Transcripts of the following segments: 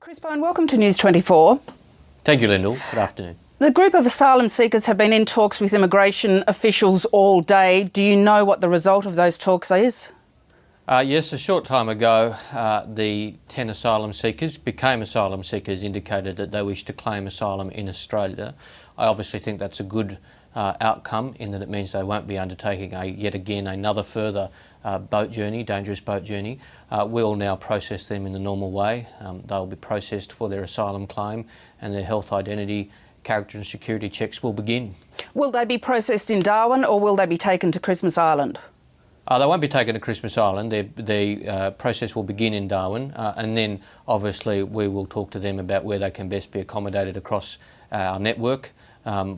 Chris Bowen, welcome to News 24. Thank you, Lyndall. Good afternoon. The group of asylum seekers have been in talks with immigration officials all day. Do you know what the result of those talks is? Yes, a short time ago, the 10 asylum seekers became asylum seekers, indicated that they wish to claim asylum in Australia. I obviously think that's a good outcome in that it means they won't be undertaking yet again another further boat journey, dangerous boat journey. We'll now process them in the normal way. They'll be processed for their asylum claim, and their health, identity, character and security checks will begin. Will they be processed in Darwin or will they be taken to Christmas Island? They won't be taken to Christmas Island. The process will begin in Darwin, and then obviously we will talk to them about where they can best be accommodated across our network.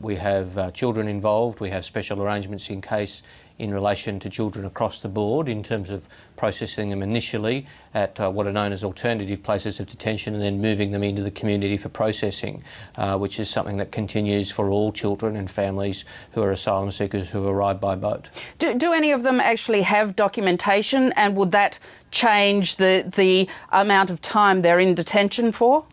We have children involved. We have special arrangements in relation to children across the board in terms of processing them initially at what are known as alternative places of detention and then moving them into the community for processing, which is something that continues for all children and families who are asylum seekers who arrive by boat. Do any of them actually have documentation, and would that change the amount of time they're in detention for?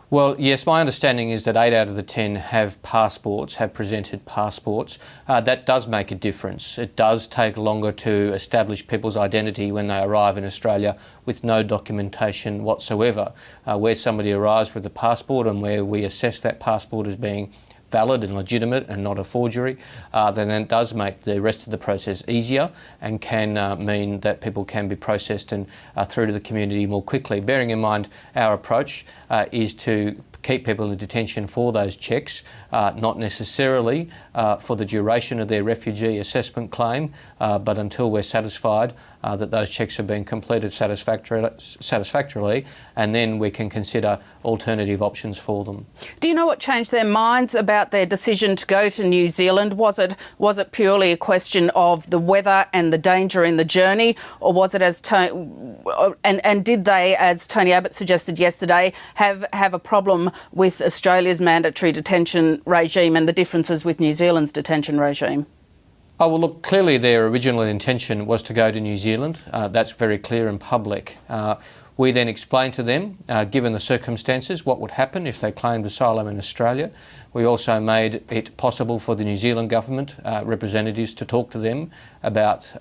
Well, yes, my understanding is that 8 out of the 10 have passports, have presented passports. That does make a difference. It does take longer to establish people's identity when they arrive in Australia with no documentation whatsoever. Where somebody arrives with a passport and where we assess that passport as being valid and legitimate and not a forgery, then it does make the rest of the process easier and can mean that people can be processed and through to the community more quickly. Bearing in mind our approach is to keep people in detention for those checks, not necessarily for the duration of their refugee assessment claim, but until we're satisfied that those checks have been completed satisfactorily, and then we can consider alternative options for them. Do you know what changed their minds about their decision to go to New Zealand? Was it purely a question of the weather and the danger in the journey, or was it and did they, as Tony Abbott suggested yesterday, have a problem with Australia's mandatory detention regime and the differences with New Zealand's detention regime? Oh, well, look, clearly their original intention was to go to New Zealand. That's very clear and public. We then explained to them, given the circumstances, what would happen if they claimed asylum in Australia. We also made it possible for the New Zealand government representatives to talk to them about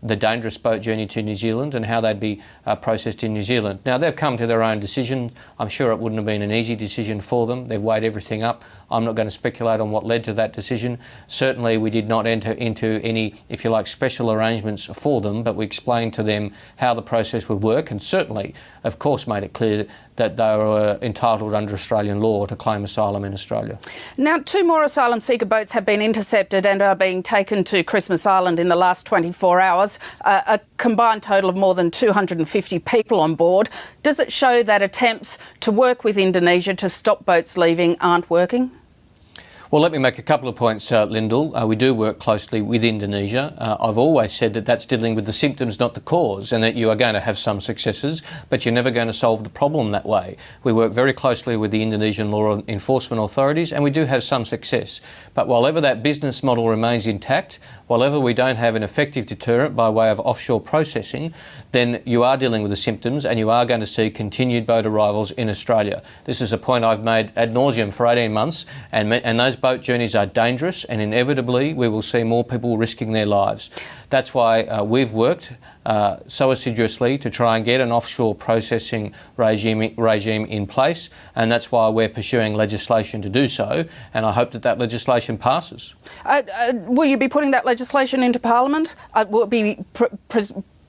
the dangerous boat journey to New Zealand and how they'd be processed in New Zealand. Now, they've come to their own decision. I'm sure it wouldn't have been an easy decision for them. They've weighed everything up. I'm not going to speculate on what led to that decision. Certainly, we did not enter into any, if you like, special arrangements for them, but we explained to them how the process would work, and certainly, of course, made it clear that they were entitled under Australian law to claim asylum in Australia. Now, 2 more asylum seeker boats have been intercepted and are being taken to Christmas Island in the last 24 hours. A combined total of more than 250 people on board. Does it show that attempts to work with Indonesia to stop boats leaving aren't working? Well, let me make a couple of points, Lyndall. We do work closely with Indonesia. I've always said that that's dealing with the symptoms, not the cause, and that you are going to have some successes, but you're never going to solve the problem that way. We work very closely with the Indonesian law enforcement authorities, and we do have some success. But while ever that business model remains intact, while ever we don't have an effective deterrent by way of offshore processing, then you are dealing with the symptoms and you are going to see continued boat arrivals in Australia. This is a point I've made ad nauseum for 18 months, and those boat journeys are dangerous, and inevitably we will see more people risking their lives. That's why we've worked so assiduously to try and get an offshore processing regime in place, and that's why we're pursuing legislation to do so, and I hope that that legislation passes. Will you be putting that legislation into Parliament? Will it be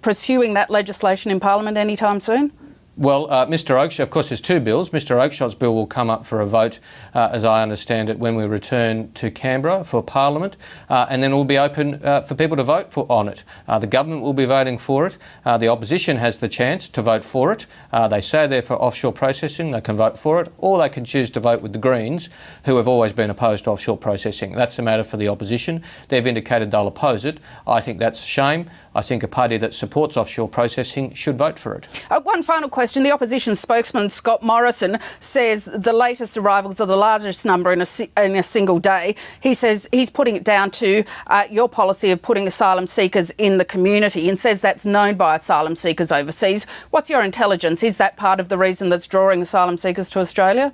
pursuing that legislation in Parliament anytime soon? Well, Mr Oakeshott, of course, there's 2 bills. Mr Oakeshott's bill will come up for a vote, as I understand it, when we return to Canberra for Parliament, and then it will be open for people to vote on it. The government will be voting for it. The opposition has the chance to vote for it. They say they're for offshore processing. They can vote for it, or they can choose to vote with the Greens, who have always been opposed to offshore processing. That's a matter for the opposition. They've indicated they'll oppose it. I think that's a shame. I think a party that supports offshore processing should vote for it. One final question question. The opposition spokesman, Scott Morrison, says the latest arrivals are the largest number in a single day. He says he's putting it down to your policy of putting asylum seekers in the community, and says that's known by asylum seekers overseas. What's your intelligence? Is that part of the reason that's drawing asylum seekers to Australia?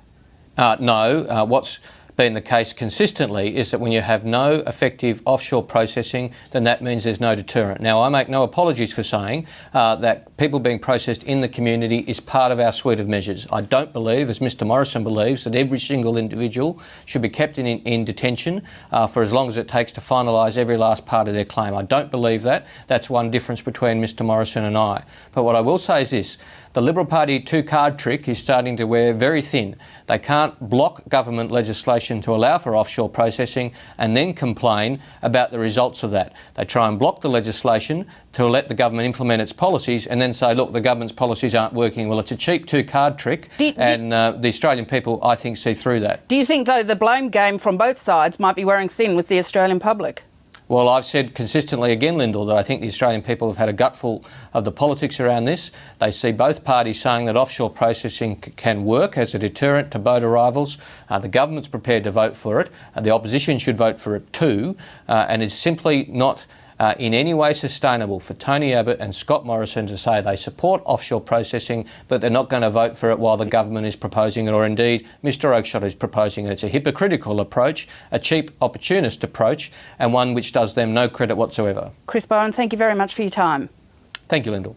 No. What's been the case consistently is that when you have no effective offshore processing, then that means there's no deterrent. Now, I make no apologies for saying that people being processed in the community is part of our suite of measures. I don't believe, as Mr Morrison believes, that every single individual should be kept in detention for as long as it takes to finalise every last part of their claim. I don't believe that. That's one difference between Mr Morrison and I. But what I will say is this. The Liberal Party two-card trick is starting to wear very thin. They can't block government legislation to allow for offshore processing and then complain about the results of that. They try and block the legislation to let the government implement its policies and then say, look, the government's policies aren't working. Well, it's a cheap two-card trick and the Australian people, I think, see through that. Do you think, though, the blame game from both sides might be wearing thin with the Australian public? Well, I've said consistently again, Lyndall, that I think the Australian people have had a gutful of the politics around this. They see both parties saying that offshore processing can work as a deterrent to boat arrivals. The government's prepared to vote for it. The opposition should vote for it too. And it's simply not in any way sustainable for Tony Abbott and Scott Morrison to say they support offshore processing, but they're not going to vote for it while the government is proposing it, or indeed Mr Oakeshott is proposing it. It's a hypocritical approach, a cheap opportunist approach, and one which does them no credit whatsoever. Chris Bowen, thank you very much for your time. Thank you, Lyndall.